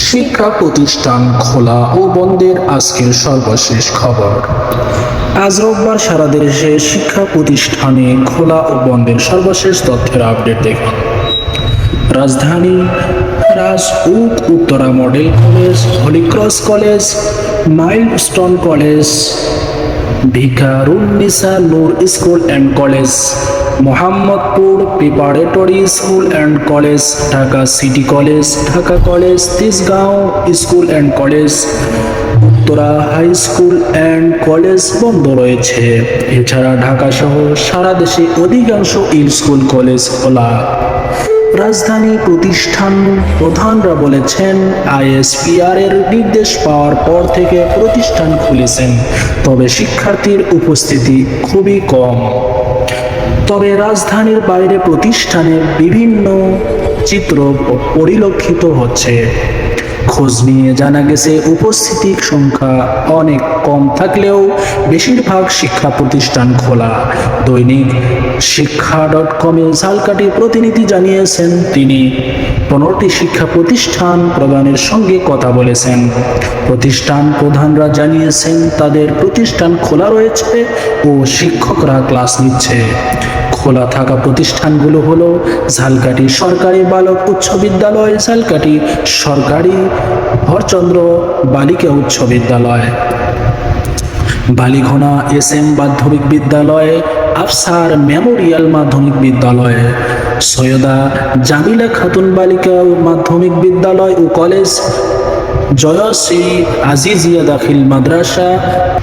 শিক্ষা প্রতিষ্ঠান খোলা ও বন্ধের আজকের সর্বশেষ খবর। আজ রোববার সারা দেশে শিক্ষা প্রতিষ্ঠানে খোলা ও বন্ধের সর্বশেষ তথ্যের আপডেট দেখুন। রাজধানী Rajuk Uttara model college, Holy Cross college, Milestone college, Viqarunnisa Noor school and college, Mohammadpur preparatory school and college, Dhaka city college, Dhaka college, Tejgaon school and college, Uttara high school and college বন্ধ রয়েছে। এছাড়া ঢাকা সহ সারা দেশে অধিকাংশ স্কুল কলেজ খোলা। রাজধানী প্রতিষ্ঠান প্রধানরা বলেছেন, আইএসপিআর এর নির্দেশ পাওয়ার পর থেকে প্রতিষ্ঠান খুলেছেন, তবে শিক্ষার্থীর উপস্থিতি খুবই কম। তবে রাজধানীর বাইরে প্রতিষ্ঠানে বিভিন্ন চিত্র পরিলক্ষিত হচ্ছে। খোঁজ নিয়ে জানা গেছে, উপস্থিতির সংখ্যা অনেক কম থাকলেও বেশিরভাগ শিক্ষা প্রতিষ্ঠান খোলা। দৈনিক শিক্ষা.com-এ ঝালকাঠির প্রতিনিধি জানিয়েছেন, তিনি 15টি শিক্ষা প্রতিষ্ঠান প্রধানের সঙ্গে কথা বলেছেন। প্রতিষ্ঠান প্রধানরা জানিয়েছেন, তাদের প্রতিষ্ঠান খোলা রয়েছে ও শিক্ষকরা ক্লাস নিচ্ছে। খোলা থাকা প্রতিষ্ঠানগুলো হলো ঝালকাঠি সরকারি বালক উচ্চ বিদ্যালয়, ঝালকাঠি সরকারি হরচন্দ্র বালিকা উচ্চ বিদ্যালয়, বালিঘোনা SM মাধ্যমিক বিদ্যালয়, আফসার মেমোরিয়াল মাধ্যমিক বিদ্যালয়, সৈয়দা জামিলা খাতুন বালিকা মাধ্যমিক বিদ্যালয় ও কলেজ, জয়শ্রী আজিজিয়া দাখিল মাদ্রাসা,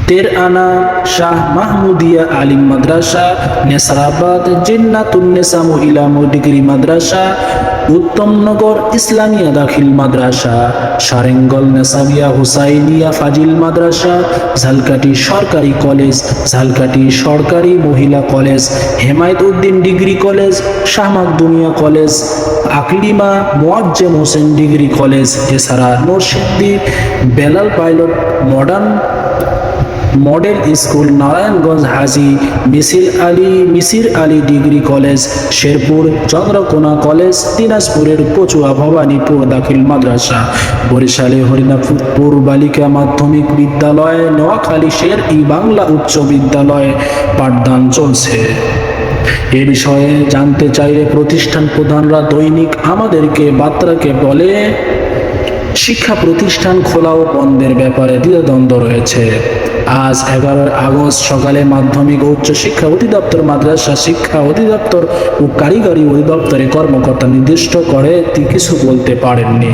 তেরআনা শাহ মাহমুদিয়া আলিম মাদ্রাসা, নেসারাবাদ জিন্নাতুন্নেসা মহিলা ডিগ্রি মাদ্রাসা, উত্তমনগর ইসলামিয়া দাখিল মাদ্রাসা, সারেঙ্গল নেসাবিয়া হুসাইনিয়া ফাজিল মাদ্রাসা, ঝালকাঠি সরকারি কলেজ, ঝালকাঠি সরকারি মহিলা college, Hemayet Uddin degree college, Shah Makhdumia college, Aklima Moazzem Hossain degree college, এছাড়া Narsingdi Belal pilot model school, Narayanganj Haji Misir Ali degree college, Sherpur Chandrakona college, দিনাজপুরের কচুয়া ভবানীপুর দাখিল মাদ্রাসা, বরিশালে হরিনাথপুর বালিকা মাধ্যমিক বিদ্যালয়, নোয়াখালী শের-ই বাংলা উচ্চ বিদ্যালয়ে পাঠদান চলছে। এ বিষয়ে জানতে চাইলে প্রতিষ্ঠান প্রধানরা দৈনিক আমাদেরকে বার্তাকে বলে, শিক্ষা প্রতিষ্ঠান খোলা ও বন্ধের ব্যাপারে দ্বিধাদ্বন্দ্ব রয়েছে। আজ 11 আগস্ট সকালে মাধ্যমিক ও উচ্চ শিক্ষা অধিদপ্তর, মাদ্রাসা শিক্ষা অধিদপ্তর ও কারিগরি অধিদপ্তরের কর্মকর্তা নির্দিষ্ট করে কিছু বলতে পারেননি।